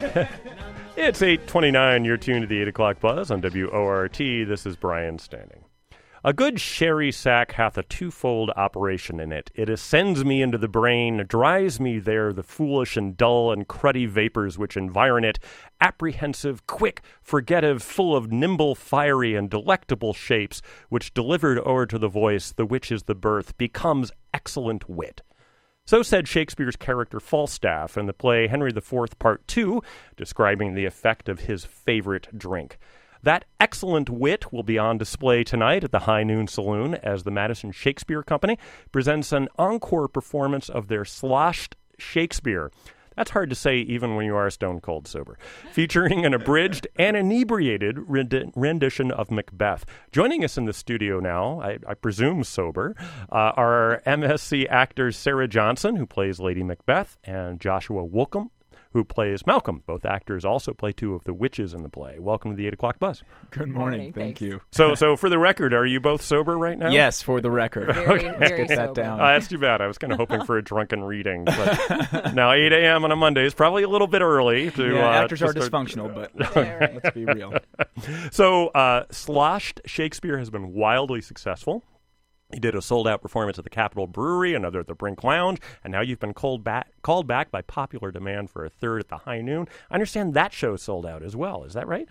It's 8:29. You're tuned to the 8 o'clock buzz on WORT. This is Brian Standing. A good sherry sack hath a twofold operation in it. It ascends me into the brain, dries me there the foolish and dull and cruddy vapors which environ it, apprehensive, quick, forgettive, full of nimble, fiery, and delectable shapes, which delivered o'er to the voice, the which is the birth, becomes excellent wit. So said Shakespeare's character Falstaff in the play Henry IV, Part 2, describing the effect of his favorite drink. That excellent wit will be on display tonight at the High Noon Saloon as the Madison Shakespeare Company presents an encore performance of their Sloshed Shakespeare. That's hard to say even when you are stone cold sober. Featuring an abridged and inebriated rendition of Macbeth. Joining us in the studio now, I presume sober, are MSC actors Sarah Johnson, who plays Lady Macbeth, and Joshua Woolfolk, who plays Malcolm. Both actors also play two of the witches in the play. Welcome to the 8 o'clock buzz. Good morning. Thank you. So for the record, are you both sober right now? Yes, for the record. Very Get that down. That's too bad. I was kind of hoping for a drunken reading. But now 8 a.m. on a Monday is probably a little bit early. Actors are dysfunctional, but let's be real. So Sloshed Shakespeare has been wildly successful. You did a sold-out performance at the Capitol Brewery, another at the Brink Lounge, and now you've been called back by popular demand for a third at the High Noon. I understand that show sold out as well. Is that right?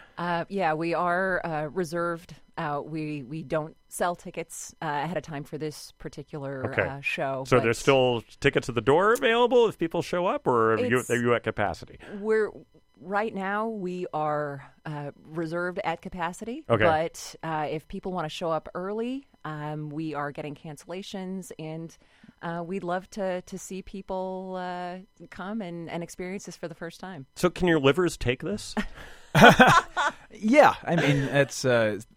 Yeah, we are reserved out. We don't sell tickets ahead of time for this particular show. So there's still tickets at the door available if people show up, or are you at capacity? Right now, we are reserved at capacity, okay. But if people want to show up early, we are getting cancellations, and we'd love to see people come and experience this for the first time. So can your livers take this? Yeah, I mean, it's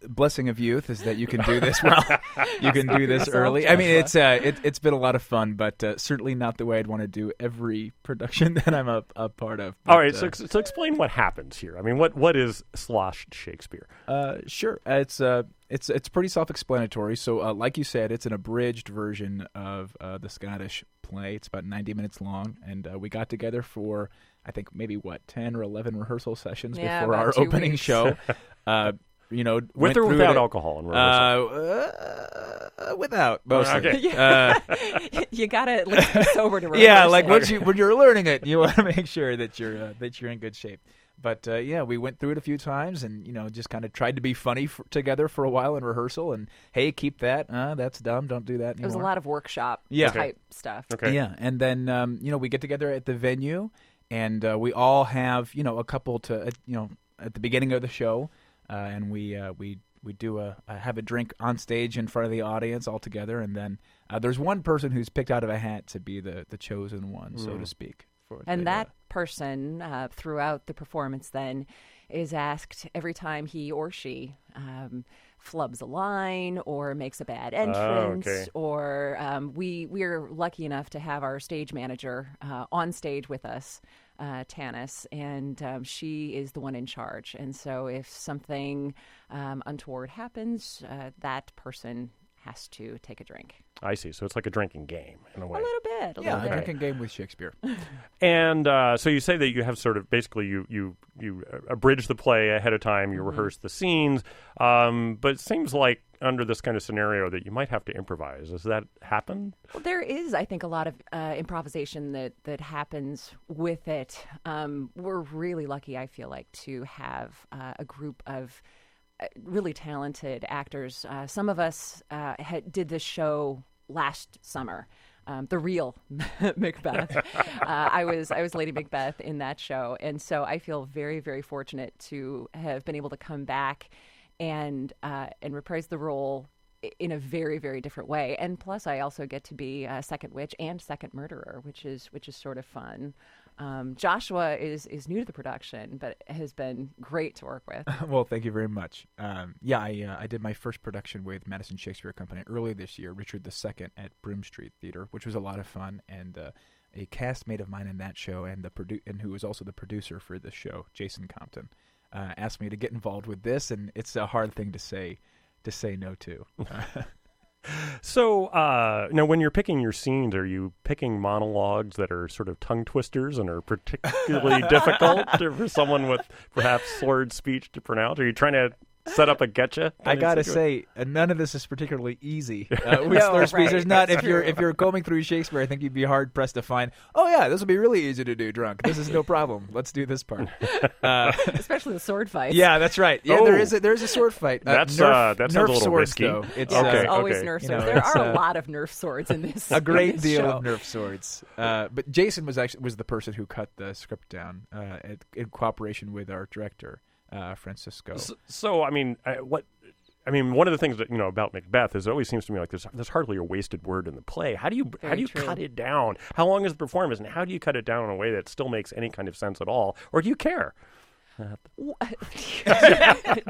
blessing of youth is that you can do this well. You can do this early. I mean, it's been a lot of fun, but certainly not the way I'd want to do every production that I'm a part of. But, all right, so explain what happens here. I mean, what is Sloshed Shakespeare? Sure, it's pretty self-explanatory. So, like you said, it's an abridged version of the Scottish play. It's about 90 minutes long, and we got together for, I think, maybe 10 or 11 rehearsal sessions before our opening show. With or without alcohol in rehearsal? Without, mostly. Okay. You gotta at least be sober to rehearse. Yeah, like when you're learning it, you want to make sure that you're in good shape. But we went through it a few times, and just kind of tried to be funny together for a while in rehearsal. And hey, keep that. That's dumb. Don't do that anymore. It was a lot of workshop type stuff. Okay. Yeah, and then we get together at the venue, and we all have a couple to at the beginning of the show, and we do have a drink on stage in front of the audience all together, and then there's one person who's picked out of a hat to be the chosen one, so to speak. And that person, throughout the performance then, is asked every time he or she flubs a line or makes a bad entrance, or we're lucky enough to have our stage manager on stage with us, Tanis, and she is the one in charge. And so if something untoward happens, that person has to take a drink. I see. So it's like a drinking game in a way. A little bit. A drinking game with Shakespeare. And so you say that you have sort of basically you abridge the play ahead of time, you rehearse the scenes, but it seems like under this kind of scenario that you might have to improvise. Does that happen? Well, there is, I think, a lot of improvisation that happens with it. We're really lucky, I feel like, to have a group of really talented actors. Some of us did this show last summer, the real Macbeth. I was Lady Macbeth in that show, and so I feel very, very fortunate to have been able to come back and reprise the role in a very, very different way. And plus, I also get to be second witch and second murderer, which is sort of fun. Joshua is new to the production, but has been great to work with. Well, thank you very much. I did my first production with Madison Shakespeare Company early this year, Richard II at Broome Street Theater, which was a lot of fun. And a castmate of mine in that show, and who was also the producer for this show, Jason Compton, asked me to get involved with this, and it's a hard thing to say no to. So, now when you're picking your scenes, are you picking monologues that are sort of tongue twisters and are particularly difficult for someone with perhaps slurred speech to pronounce? Are you trying to set up a getcha? I gotta say, none of this is particularly easy. With No, slurred speech, right, there's not. that's If you're combing through Shakespeare, I think you'd be hard pressed to find. Oh yeah, this will be really easy to do drunk. This is no problem. Let's do this part. Especially the sword fights. Yeah, that's right. Yeah, Oh. there is a sword fight. That sounds a little swords, risky. though. It's Yeah, Okay, it's always okay. Nerf You swords. know, There it's, are a lot of Nerf swords in this. a great this deal show. of Nerf swords. But Jason was the person who cut the script down in cooperation with our director, Francisco. So, I mean, one of the things that about Macbeth is it always seems to me like there's hardly a wasted word in the play. How do you Very true. cut it down? How long is the performance, and how do you cut it down in a way that still makes any kind of sense at all, or do you care?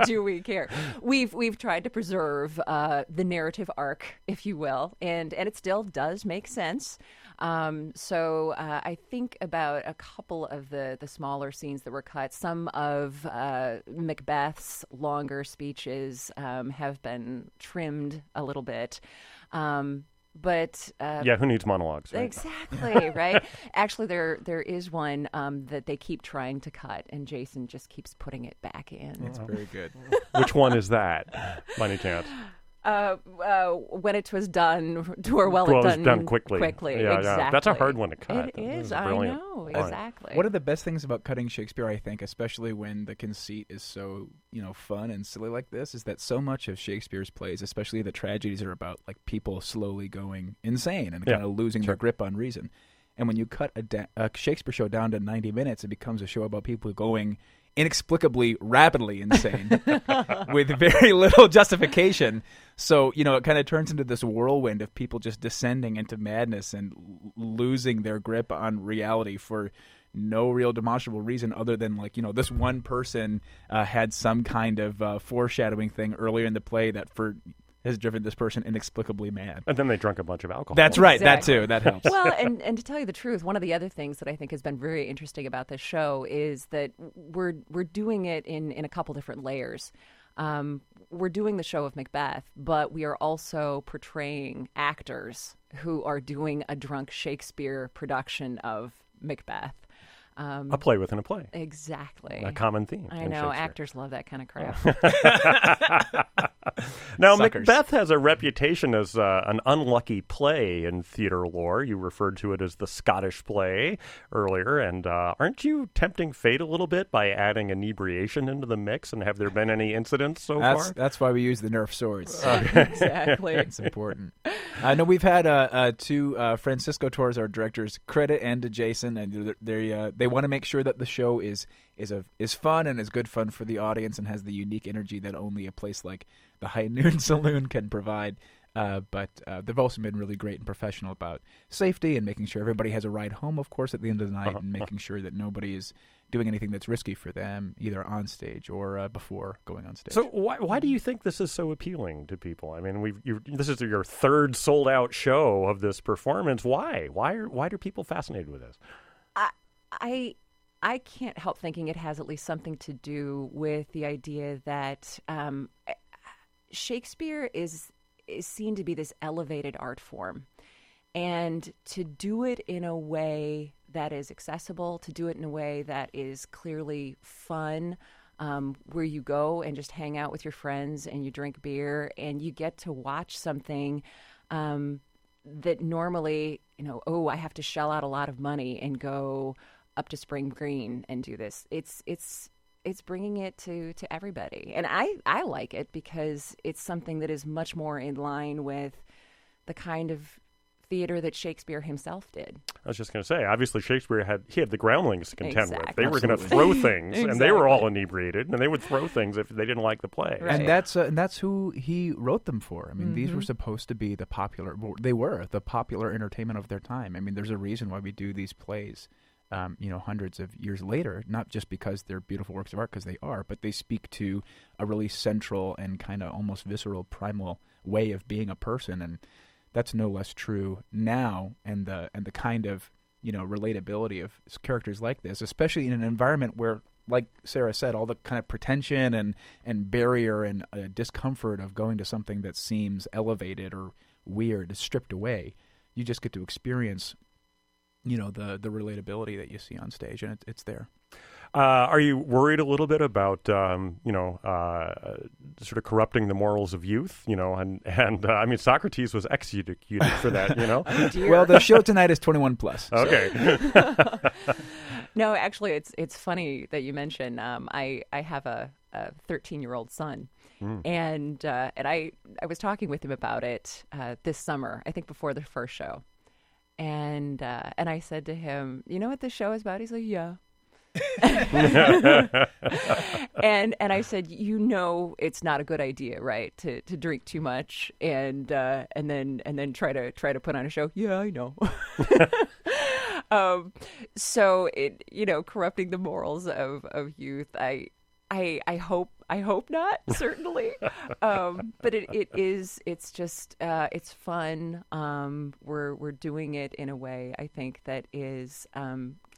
Do we care? We've tried to preserve the narrative arc, if you will, and it still does make sense. So I think about a couple of the smaller scenes that were cut. Some of Macbeth's longer speeches have been trimmed a little bit. But Who needs monologues? Right? exactly, right? Actually, there is one that they keep trying to cut, and Jason just keeps putting it back in. It's very good. Which one is that? By any chance? When it was done, or well, Well, it it was done quickly. Yeah, exactly. That's a hard one to cut. It That is. a I brilliant know line. exactly. One of the best things about cutting Shakespeare, I think, especially when the conceit is so, fun and silly like this, is that so much of Shakespeare's plays, especially the tragedies, are about like people slowly going insane and kind of losing their grip on reason. And when you cut a Shakespeare show down to 90 minutes, it becomes a show about people going inexplicably rapidly insane with very little justification. So, it kind of turns into this whirlwind of people just descending into madness and losing their grip on reality for no real demonstrable reason other than this one person had some kind of foreshadowing thing earlier in the play that has driven this person inexplicably mad. And then they drank a bunch of alcohol. That's right. Exactly. That too. That helps. Well, and to tell you the truth, one of the other things that I think has been very interesting about this show is that we're doing it in a couple different layers. We're doing the show of Macbeth, but we are also portraying actors who are doing a drunk Shakespeare production of Macbeth. A play within a play. Exactly. A common theme. I in know. Shakespeare. Actors love that kind of crap. Now, Suckers. Macbeth has a reputation as an unlucky play in theater lore. You referred to it as the Scottish play earlier, and aren't you tempting fate a little bit by adding inebriation into the mix? And have there been any incidents so far? That's why we use the Nerf swords. Exactly. It's important. I know we've had two Francisco Torres, our directors, credit and to Jason, and they want to make sure that the show is fun and is good fun for the audience and has the unique energy that only a place like the High Noon Saloon can provide. But they've also been really great and professional about safety and making sure everybody has a ride home, of course, at the end of the night, and making sure that nobody is doing anything that's risky for them, either on stage or before going on stage. So why do you think this is so appealing to people? I mean, this is your third sold out show of this performance. Why? Why are people fascinated with this? I can't help thinking it has at least something to do with the idea that Shakespeare is seen to be this elevated art form, and to do it in a way that is accessible, to do it in a way that is clearly fun, where you go and just hang out with your friends and you drink beer and you get to watch something that normally, I have to shell out a lot of money and go up to Spring Green and do this. It's bringing it to everybody. And I like it because it's something that is much more in line with the kind of theater that Shakespeare himself did. I was just going to say, obviously Shakespeare had the groundlings to contend with. Exactly. They were going to throw things, and they were all inebriated, and they would throw things if they didn't like the play. Right. And that's who he wrote them for. I mean, these were supposed to be the popular entertainment of their time. I mean, there's a reason why we do these plays, hundreds of years later, not just because they're beautiful works of art, because they are, but they speak to a really central and kind of almost visceral, primal way of being a person, and that's no less true now. And the kind of relatability of characters like this, especially in an environment where like Sarah said, all the kind of pretension and barrier and discomfort of going to something that seems elevated or weird is stripped away. You just get to experience, the relatability that you see on stage, and it's there. Are you worried a little bit about, sort of corrupting the morals of youth? I mean, Socrates was executed for that. Oh, dear. Well, the show tonight is 21 plus. So. Okay. No, actually, it's funny that you mention. I have a 13-year-old son, and I was talking with him about it this summer. I think before the first show, and I said to him, "You know what this show is about?" He's like, "Yeah." and I said, it's not a good idea, right? To drink too much and then try to put on a show. Yeah, I know. So corrupting the morals of youth. I hope not, certainly. But it's just it's fun. We're doing it in a way, I think, that is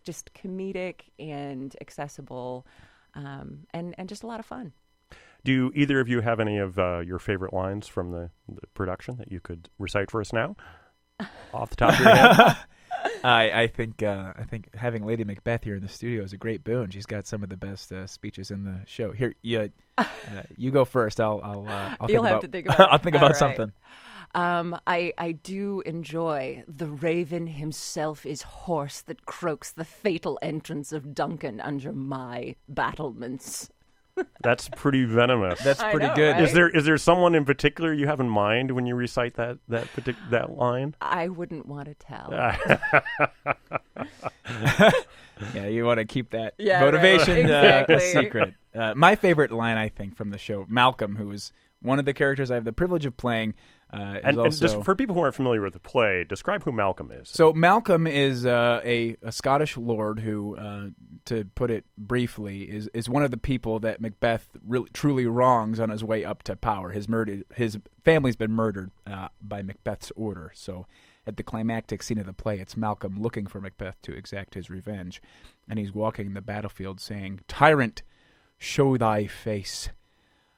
just comedic and accessible, and just a lot of fun. Do either of you have any of your favorite lines from the production that you could recite for us now, off the top of your head? I think having Lady Macbeth here in the studio is a great boon. She's got some of the best speeches in the show. Here, you go first. I'll You'll think have about, to think about. I'll think about right. something. I do enjoy the raven himself is hoarse that croaks the fatal entrance of Duncan under my battlements. That's pretty venomous. That's pretty know, good. right? Is there someone in particular you have in mind when you recite that line? I wouldn't want to tell. Yeah, you want to keep that Yeah, motivation right. a Exactly. secret. My favorite line, I think, from the show, Malcolm, who is one of the characters I have the privilege of playing, And also... just for people who aren't familiar with the play, describe who Malcolm is. So Malcolm is a Scottish lord who, to put it briefly, is one of the people that Macbeth really, truly wrongs on his way up to power. His family's been murdered by Macbeth's order. So at the climactic scene of the play, it's Malcolm looking for Macbeth to exact his revenge. And he's walking the battlefield saying, "Tyrant, show thy face.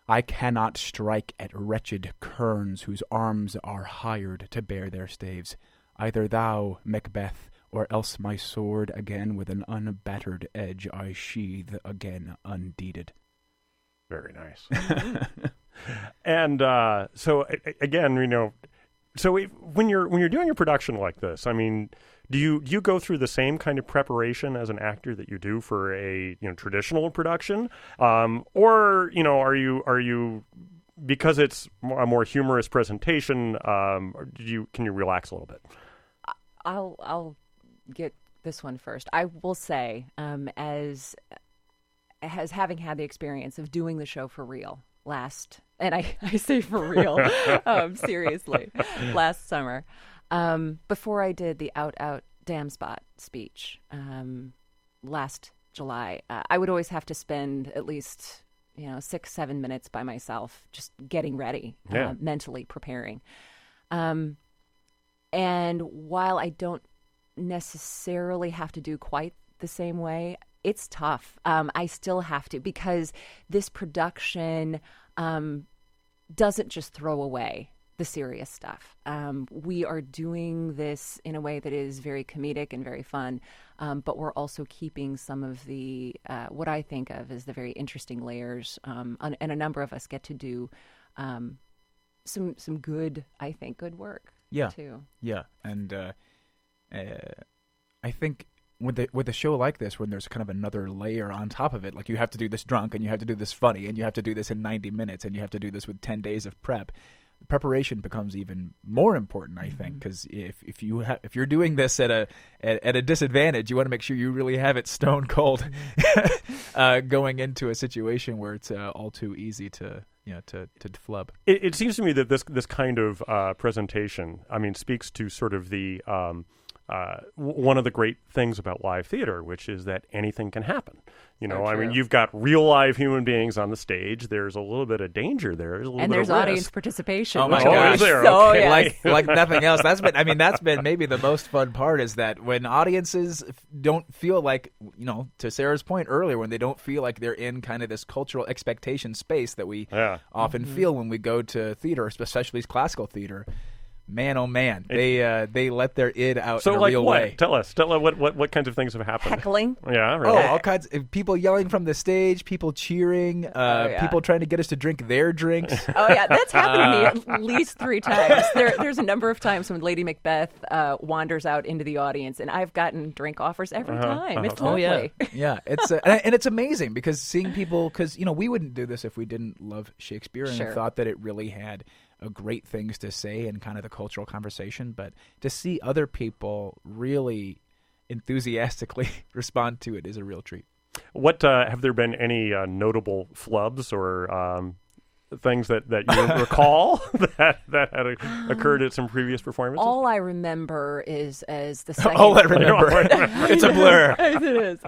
I cannot strike at wretched kerns whose arms are hired to bear their staves. Either thou, Macbeth, or else my sword again with an unbattered edge I sheathe again undeeded." Very nice. And so again, so when you're doing a production like this, I mean, do you go through the same kind of preparation as an actor that you do for a traditional production, or are you because it's a more humorous presentation? Can you relax a little bit? I'll get this one first. I will say, as having had the experience of doing the show for real and I say for real, seriously, last summer, before I did the Out Damn Spot speech last July, I would always have to spend at least 6-7 minutes by myself just getting ready, mentally preparing. And while I don't necessarily have to do quite the same way, it's tough. I still have to, because this production doesn't just throw away the serious stuff. We are doing this in a way that is very comedic and very fun, but we're also keeping some of the what I think of as the very interesting layers, and a number of us get to do some good, I think, good work. Yeah, too. Yeah, and I think with a show like this, when there's kind of another layer on top of it, like you have to do this drunk, and you have to do this funny, and you have to do this in 90 minutes, and you have to do this with 10 days of prep. Preparation becomes even more important, I think, because if you're doing this at a disadvantage, you want to make sure you really have it stone cold going into a situation where it's all too easy to flub. It seems to me that this kind of presentation, I mean, speaks to sort of the one of the great things about live theater, which is that anything can happen. You know, So I mean, true. you've got real live human beings on the stage. There's a little bit of danger there. There's a little And bit there's of audience risk. participation. Oh my which gosh. always- There, so, okay. yes. like nothing else. That's been maybe the most fun part, is that when audiences don't feel like, you know, to Sarah's point earlier, when they don't feel like they're in kind of this cultural expectation space that we Yeah. often feel when we go to theater, especially classical theater. Man, oh man, they let their id out So, in a like, real what? way. Tell us what kinds of things have happened? Heckling. Yeah, Oh, really. all kinds of people yelling from the stage, people cheering, yeah. people trying to get us to drink their drinks. Oh yeah, that's happened to me at least 3 times. There's a number of times when Lady Macbeth wanders out into the audience, and I've gotten drink offers every time. It's Oh lovely. yeah, it's and it's amazing because seeing people, because you know we wouldn't do this if we didn't love Shakespeare and Sure. thought that it really had great things to say in kind of the cultural conversation, but to see other people really enthusiastically respond to it is a real treat. What have there been any notable flubs or things that you recall that had occurred at some previous performances? All I remember is as the second. All I remember, it's a blur. As it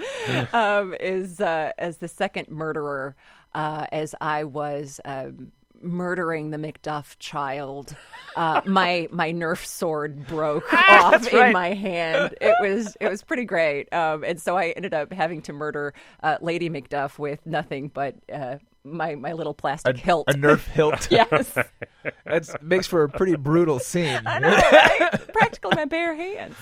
is as the second murderer, as I was murdering the Macduff child, my Nerf sword broke off in my hand. It was pretty great, and so I ended up having to murder Lady Macduff with nothing but my little plastic hilt. A Nerf hilt. Yes, That makes for a pretty brutal scene. I know, right? Practically my bare hands.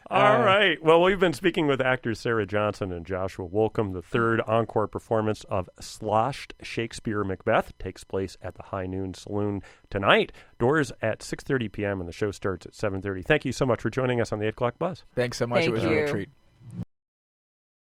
All right. Well, we've been speaking with actors Sarah Johnson and Joshua Wolcombe. The third encore performance of Sloshed Shakespeare Macbeth takes place at the High Noon Saloon tonight. Doors at 6:30 p.m. and the show starts at 7:30. Thank you so much for joining us on the 8 O'Clock Buzz. Thanks so much. Thank It was a real you. treat.